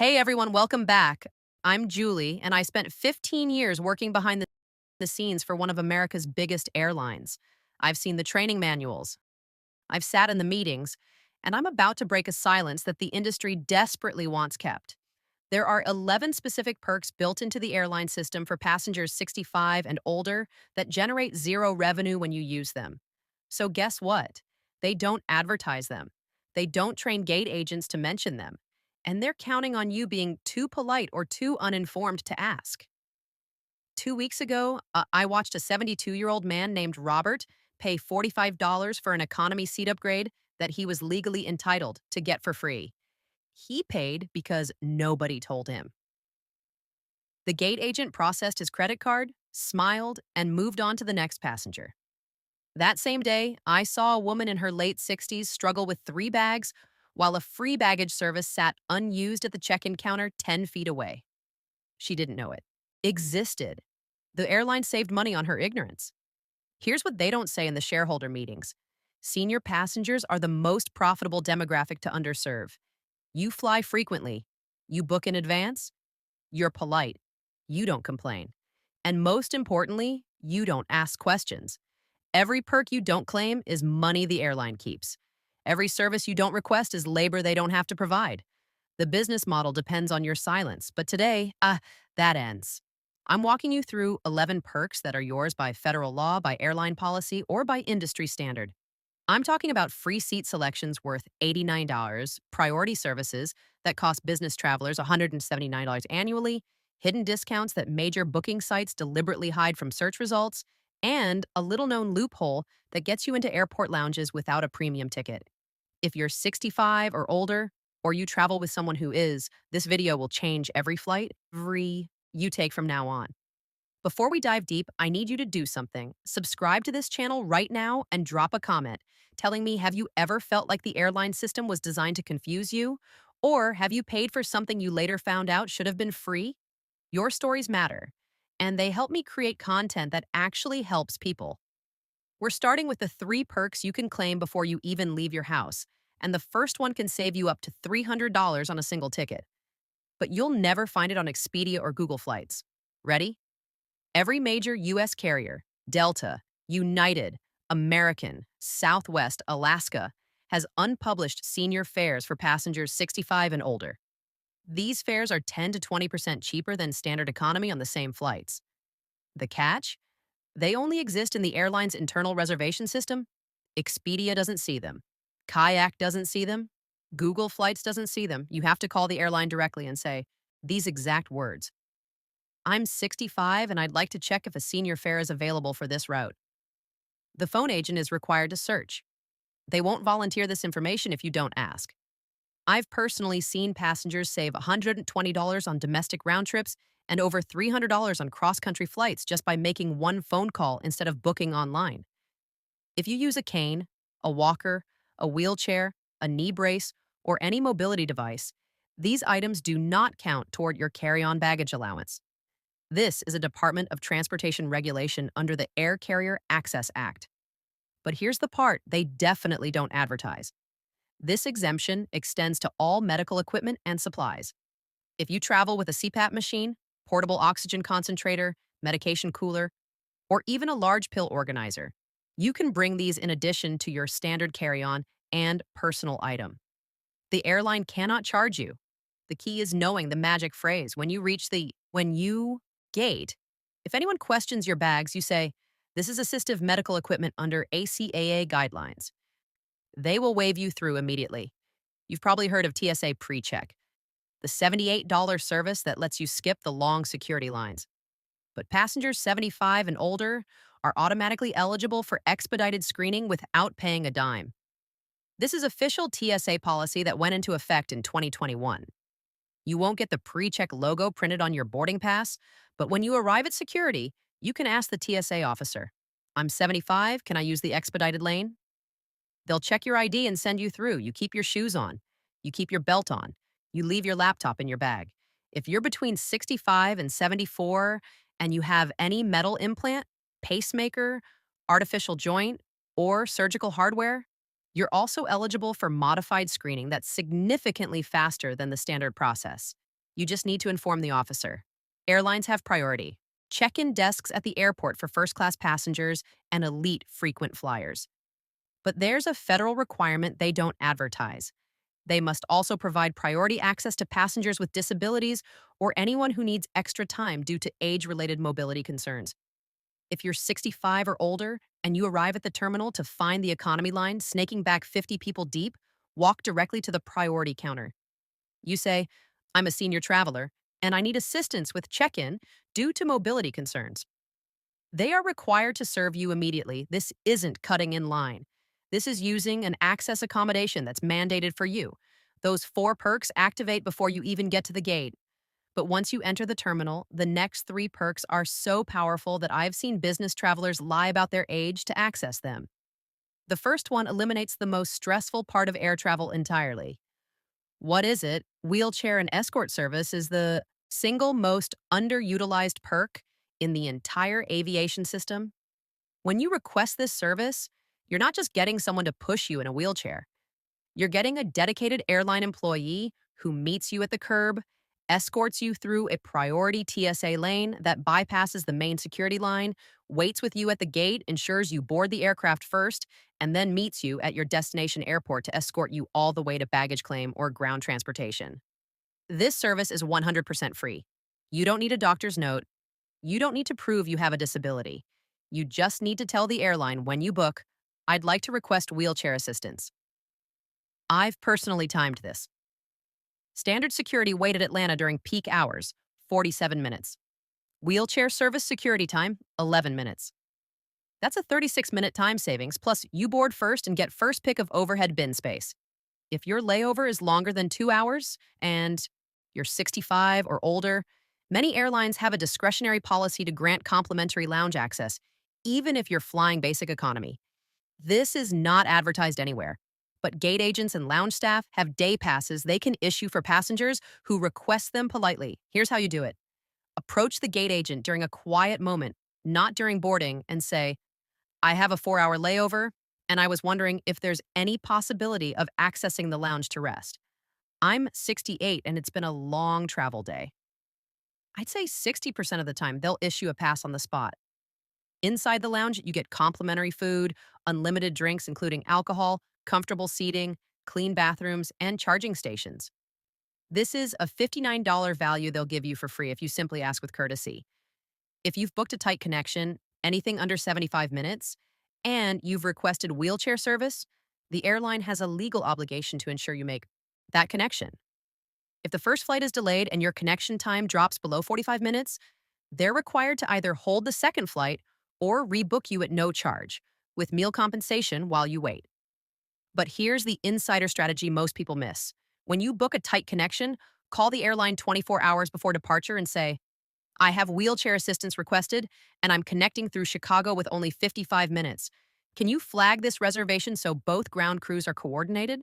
Hey everyone, welcome back. I'm Julie, and I spent 15 years working behind the scenes for one of America's biggest airlines. I've seen the training manuals, I've sat in the meetings, and I'm about to break a silence that the industry desperately wants kept. There are 11 specific perks built into the airline system for passengers 65 and older that generate zero revenue when you use them. So, guess what? They don't advertise them. They don't train gate agents to mention them. And they're counting on you being too polite or too uninformed to ask. 2 weeks ago, I watched a 72-year-old man named Robert pay $45 for an economy seat upgrade that he was legally entitled to get for free. He paid because nobody told him. The gate agent processed his credit card, smiled, and moved on to the next passenger. That same day, I saw a woman in her late 60s struggle with 3 bags while a free baggage service sat unused at the check in counter 10 feet away. She didn't know it existed. The airline saved money on her ignorance. Here's what they don't say in the shareholder meetings: senior passengers are the most profitable demographic to underserve. You fly frequently, you book in advance, you're polite, you don't complain. And most importantly, you don't ask questions. Every perk you don't claim is money the airline keeps. Every service you don't request is labor they don't have to provide. The business model depends on your silence, but today, that ends. I'm walking you through 11 perks that are yours by federal law, by airline policy, or by industry standard. I'm talking about free seat selections worth $89, priority services that cost business travelers $179 annually, hidden discounts that major booking sites deliberately hide from search results, and a little known loophole that gets you into airport lounges without a premium ticket. If you're 65 or older, or you travel with someone who is, this video will change every flight, every you take from now on. Before we dive deep, I need you to do something. Subscribe to this channel right now and drop a comment telling me, have you ever felt like the airline system was designed to confuse you? Or have you paid for something you later found out should have been free? Your stories matter, and they help me create content that actually helps people. We're starting with the 3 perks you can claim before you even leave your house, and the first one can save you up to $300 on a single ticket. But you'll never find it on Expedia or Google Flights. Ready? Every major U.S. carrier, Delta, United, American, Southwest, Alaska, has unpublished senior fares for passengers 65 and older. These fares are 10 to 20% cheaper than standard economy on the same flights. The catch? They only exist in the airline's internal reservation system. Expedia doesn't see them. Kayak doesn't see them. Google Flights doesn't see them. You have to call the airline directly and say these exact words: I'm 65 and I'd like to check if a senior fare is available for this route. The phone agent is required to search. They won't volunteer this information if you don't ask. I've personally seen passengers save $120 on domestic round trips and over $300 on cross-country flights just by making one phone call instead of booking online. If you use a cane, a walker, a wheelchair, a knee brace, or any mobility device, these items do not count toward your carry-on baggage allowance. This is a Department of Transportation regulation under the Air Carrier Access Act. But here's the part they definitely don't advertise. This exemption extends to all medical equipment and supplies. If you travel with a CPAP machine, portable oxygen concentrator, medication cooler, or even a large pill organizer, you can bring these in addition to your standard carry-on and personal item. The airline cannot charge you. The key is knowing the magic phrase. When you reach the when you gate, if anyone questions your bags, you say, "This is assistive medical equipment under ACAA guidelines." They will wave you through immediately. You've probably heard of TSA PreCheck, the $78 service that lets you skip the long security lines. But passengers 75 and older are automatically eligible for expedited screening without paying a dime. This is official TSA policy that went into effect in 2021. You won't get the pre-check logo printed on your boarding pass, but when you arrive at security, you can ask the TSA officer, "I'm 75, can I use the expedited lane?" They'll check your ID and send you through. You keep your shoes on. You keep your belt on. You leave your laptop in your bag. If you're between 65 and 74 and you have any metal implant, pacemaker, artificial joint, or surgical hardware, you're also eligible for modified screening that's significantly faster than the standard process. You just need to inform the officer. Airlines have priority. Check in desks at the airport for first class passengers and elite frequent flyers. But there's a federal requirement they don't advertise. They must also provide priority access to passengers with disabilities or anyone who needs extra time due to age related mobility concerns. If you're 65 or older and you arrive at the terminal to find the economy line snaking back 50 people deep, walk directly to the priority counter. You say, I'm a senior traveler and I need assistance with check in due to mobility concerns. They are required to serve you immediately. This isn't cutting in line. This is using an access accommodation that's mandated for you. Those four perks activate before you even get to the gate. But once you enter the terminal, the next three perks are so powerful that I've seen business travelers lie about their age to access them. The first one eliminates the most stressful part of air travel entirely. What is it? Wheelchair and escort service is the single most underutilized perk in the entire aviation system. When you request this service, you're not just getting someone to push you in a wheelchair. You're getting a dedicated airline employee who meets you at the curb, escorts you through a priority TSA lane that bypasses the main security line, waits with you at the gate, ensures you board the aircraft first, and then meets you at your destination airport to escort you all the way to baggage claim or ground transportation. This service is 100% free. You don't need a doctor's note. You don't need to prove you have a disability. You just need to tell the airline when you book, I'd like to request wheelchair assistance. I've personally timed this. Standard security wait at Atlanta during peak hours, 47 minutes. Wheelchair service security time, 11 minutes. That's a 36-minute time savings, plus you board first and get first pick of overhead bin space. If your layover is longer than 2 hours and you're 65 or older, many airlines have a discretionary policy to grant complimentary lounge access, even if you're flying basic economy. This is not advertised anywhere, but gate agents and lounge staff have day passes they can issue for passengers who request them politely. Here's how you do it. Approach the gate agent during a quiet moment, not during boarding, and say, I have a 4-hour layover, and I was wondering if there's any possibility of accessing the lounge to rest. I'm 68 and it's been a long travel day. I'd say 60% of the time they'll issue a pass on the spot. Inside the lounge, you get complimentary food, unlimited drinks, including alcohol, comfortable seating, clean bathrooms, and charging stations. This is a $59 value they'll give you for free if you simply ask with courtesy. If you've booked a tight connection, anything under 75 minutes, and you've requested wheelchair service, the airline has a legal obligation to ensure you make that connection. If the first flight is delayed and your connection time drops below 45 minutes, they're required to either hold the second flight or rebook you at no charge, with meal compensation while you wait. But here's the insider strategy most people miss. When you book a tight connection, call the airline 24 hours before departure and say, I have wheelchair assistance requested, and I'm connecting through Chicago with only 55 minutes. Can you flag this reservation so both ground crews are coordinated?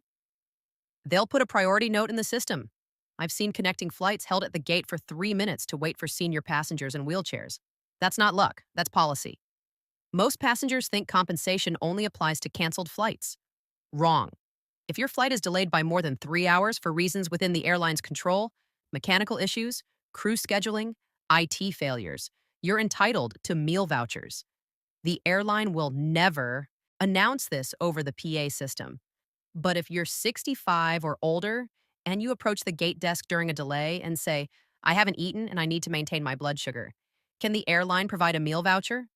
They'll put a priority note in the system. I've seen connecting flights held at the gate for 3 minutes to wait for senior passengers in wheelchairs. That's not luck, that's policy. Most passengers think compensation only applies to canceled flights. Wrong. If your flight is delayed by more than 3 hours for reasons within the airline's control, mechanical issues, crew scheduling, IT failures, you're entitled to meal vouchers. The airline will never announce this over the PA system. But if you're 65 or older and you approach the gate desk during a delay and say, I haven't eaten and I need to maintain my blood sugar, can the airline provide a meal voucher?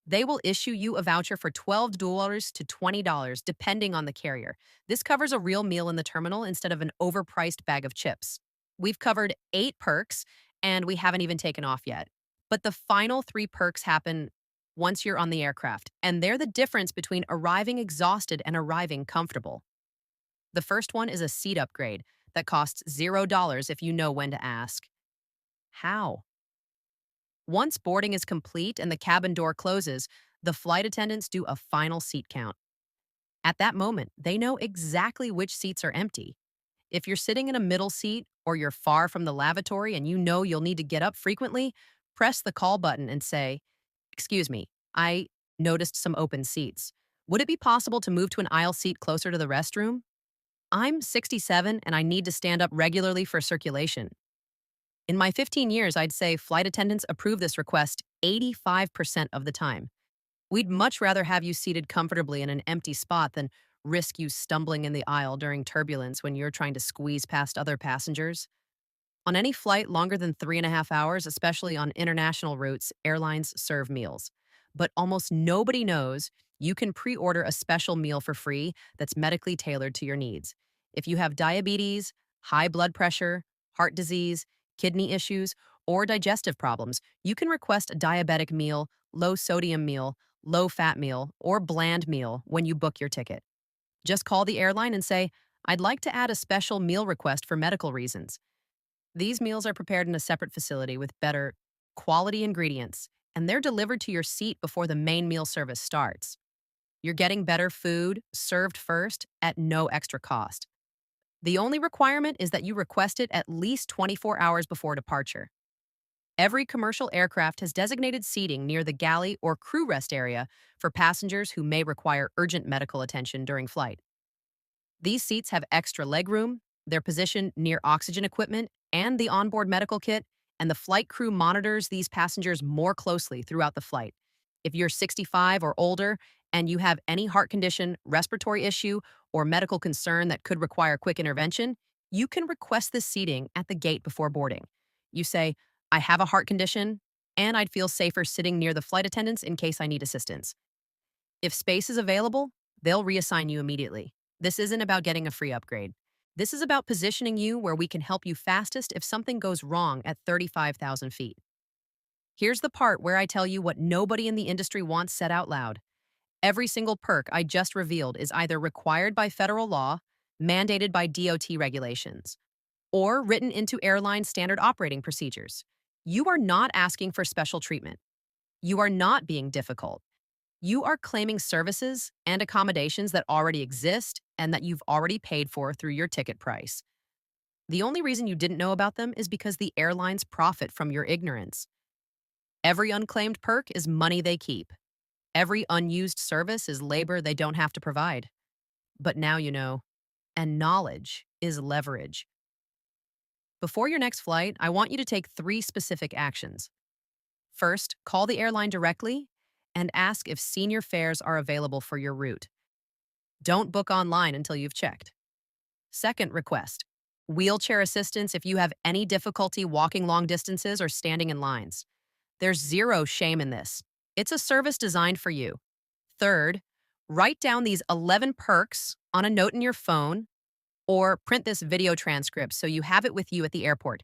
They will issue you a voucher for $12 to $20, depending on the carrier. This covers a real meal in the terminal instead of an overpriced bag of chips. We've covered 8 perks, and we haven't even taken off yet. But the final 3 perks happen once you're on the aircraft, and they're the difference between arriving exhausted and arriving comfortable. The first one is a seat upgrade that costs $0 if you know when to ask. How? Once boarding is complete and the cabin door closes, the flight attendants do a final seat count. At that moment, they know exactly which seats are empty. If you're sitting in a middle seat or you're far from the lavatory and you know you'll need to get up frequently, press the call button and say, Excuse me, I noticed some open seats. Would it be possible to move to an aisle seat closer to the restroom? I'm 67 and I need to stand up regularly for circulation. In my 15 years, I'd say flight attendants approve this request 85% of the time. We'd much rather have you seated comfortably in an empty spot than risk you stumbling in the aisle during turbulence when you're trying to squeeze past other passengers. On any flight longer than 3.5 hours, especially on international routes, airlines serve meals. But almost nobody knows you can pre order a special meal for free that's medically tailored to your needs. If you have diabetes, high blood pressure, heart disease, kidney issues, or digestive problems, you can request a diabetic meal, low sodium meal, low fat meal, or bland meal when you book your ticket. Just call the airline and say, I'd like to add a special meal request for medical reasons. These meals are prepared in a separate facility with better quality ingredients, and they're delivered to your seat before the main meal service starts. You're getting better food served first at no extra cost. The only requirement is that you request it at least 24 hours before departure. Every commercial aircraft has designated seating near the galley or crew rest area for passengers who may require urgent medical attention during flight. These seats have extra legroom, they're positioned near oxygen equipment and the onboard medical kit, and the flight crew monitors these passengers more closely throughout the flight. If you're 65 or older and you have any heart condition, respiratory issue, or medical concern that could require quick intervention, you can request this seating at the gate before boarding. You say, I have a heart condition, and I'd feel safer sitting near the flight attendants in case I need assistance. If space is available, they'll reassign you immediately. This isn't about getting a free upgrade. This is about positioning you where we can help you fastest if something goes wrong at 35,000 feet. Here's the part where I tell you what nobody in the industry wants said out loud. Every single perk I just revealed is either required by federal law, mandated by DOT regulations, or written into airline standard operating procedures. You are not asking for special treatment. You are not being difficult. You are claiming services and accommodations that already exist and that you've already paid for through your ticket price. The only reason you didn't know about them is because the airlines profit from your ignorance. Every unclaimed perk is money they keep. Every unused service is labor they don't have to provide. But now you know. And knowledge is leverage. Before your next flight, I want you to take 3 specific actions. First, call the airline directly and ask if senior fares are available for your route. Don't book online until you've checked. Second request, wheelchair assistance if you have any difficulty walking long distances or standing in lines. There's zero shame in this. It's a service designed for you. Third, write down these 11 perks on a note in your phone or print this video transcript so you have it with you at the airport.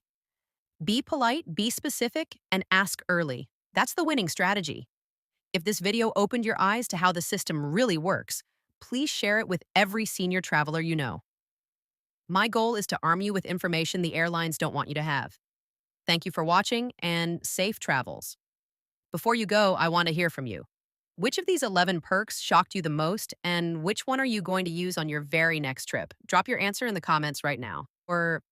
Be polite, be specific, and ask early. That's the winning strategy. If this video opened your eyes to how the system really works, please share it with every senior traveler you know. My goal is to arm you with information the airlines don't want you to have. Thank you for watching and safe travels. Before you go, I want to hear from you. Which of these 11 perks shocked you the most, and which one are you going to use on your very next trip? Drop your answer in the comments right now. Or